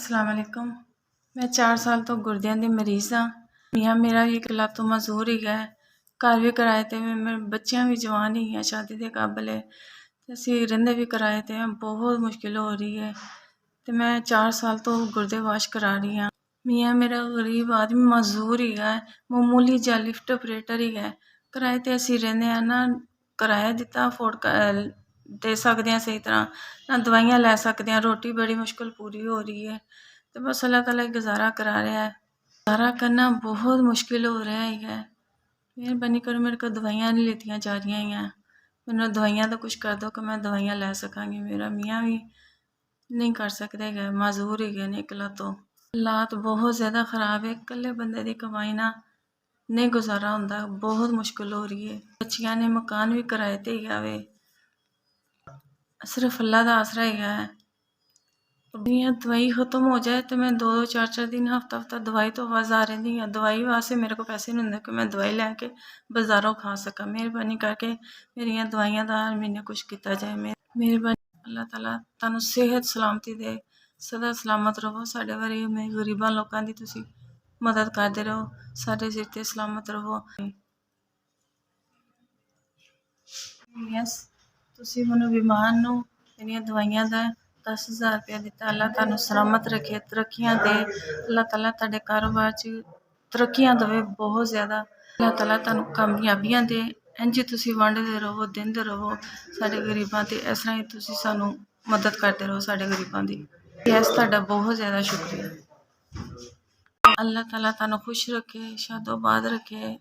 अस्सलाम वालेकुम। मैं 4 साल ਤੋਂ ਗੁਰਦਿਆਂ ਦੀ ਮਰੀਜ਼ ਹਾਂ। ਮੀਆਂ ਮੇਰਾ ਵੀ ਇੱਕ ਲੱਤ ਤੋਂ ਮਜ਼ਦੂਰ ਹੀ ਹੈ। ਘਰ ਵੀ ਕਿਰਾਏ ਤੇ ਮੇਰੇ ਬੱਚਿਆਂ ਵੀ ਜਵਾਨ ਹੀ ਹੈ, ਸ਼ਾਦੀ ਦੇ ਕਾਬਲ ਹੈ ਤੇ ਅਸੀਂ ਰਹਿੰਦੇ ਵੀ ਕਿਰਾਏ ਤੇ ਹਾਂ। ਬਹੁਤ ਮੁਸ਼ਕਿਲ ਹੋ ਰਹੀ ਹੈ ਤੇ ਮੈਂ 4 ਸਾਲ ਤੋਂ ਗੁਰਦੇ ਵਾਸ਼ ਕਰਾ ਰਹੀ ਹਾਂ। ਮੀਆਂ ਮੇਰਾ ਗਰੀਬ ਆਦਮੀ ਮਜ਼ਦੂਰ ਹੀ ਹੈ, ਮਾਮੂਲੀ ਜਿਹਾ ਲਿਫਟ ਆਪਰੇਟਰ ਹੀ ਹੈ। ਕਿਰਾਏ ਤੇ ਅਸੀਂ ਰਹਿੰਦੇ ਹਾਂ ਨਾ, ਕਿਰਾਇਆ ਦਿੱਤਾ ਅਫੋਰਡ ਦੇ ਸਕਦੇ ਹਾਂ ਸਹੀ ਤਰ੍ਹਾਂ ਨਾ, ਦਵਾਈਆਂ ਲੈ ਸਕਦੇ ਹਾਂ, ਰੋਟੀ ਬੜੀ ਮੁਸ਼ਕਿਲ पूरी हो रही है। तो बस अल्लाह ताला गुजारा करा रहा है। गुजारा करना बहुत मुश्किल हो रहा है। मेहरबानी करो, मेरे को दवाइयाँ नहीं लेतियाँ जा रही हैं। मैंने दवाइयाँ तो कुछ कर दो कि मैं दवाइयाँ ले सकांगी। मेरा मियाँ भी नहीं कर सकते गए, मजबूर ही गए निकला तो हालात बहुत ज़्यादा ख़राब है। कल्ले बंदे की कमाई ना नहीं गुजारा होंदा, बहुत मुश्किल हो रही है। बच्चियां ने मकान भी किराए ते ही आवे, सिर्फ अल्लाह का आसरा ही है। दवाई खत्म हो जाए तो मैं 2-2 4-4 दिन हफ्ता दवाई तो बाजार रही हाँ। दवाई वास्ते मेरे को पैसे नहीं होंगे कि मैं दवाई लैके बाजारों खा सका। मेहरबानी करके मेरिया दवाइयां का हर महीने कुछ किया जाए। मेहरबानी अल्लाह ताला तुहानू सेहत सलामती दे, सदा सलामत रहो। साढ़े वारे मैं गरीबां लोगों की तुसी मदद करते रहो, साढ़े सिर ते सलामत रहो। यस तुसी मैनू बीमार नू मेरिया दवाइयां दा 10,000 रुपया दिता। अल्लाह तुहानू सलामत रखे, तरक्कियां दे। अल्लाह ताला तुहाडे कारोबार च तरक्कियां देवे बहुत ज़्यादा। अल्लाह ताला तुहानू कामयाबियां दे। इंज तुसी वंडदे रहो, दिंदे रहो साडे गरीबां ते। इस तरह ही तुसी सानू मदद करते रहो साडे गरीबां दी। यस तुहाडा बहुत ज़्यादा शुक्रिया। अल्लाह ताला तुहानू खुश रखे, शादोबाद रखे।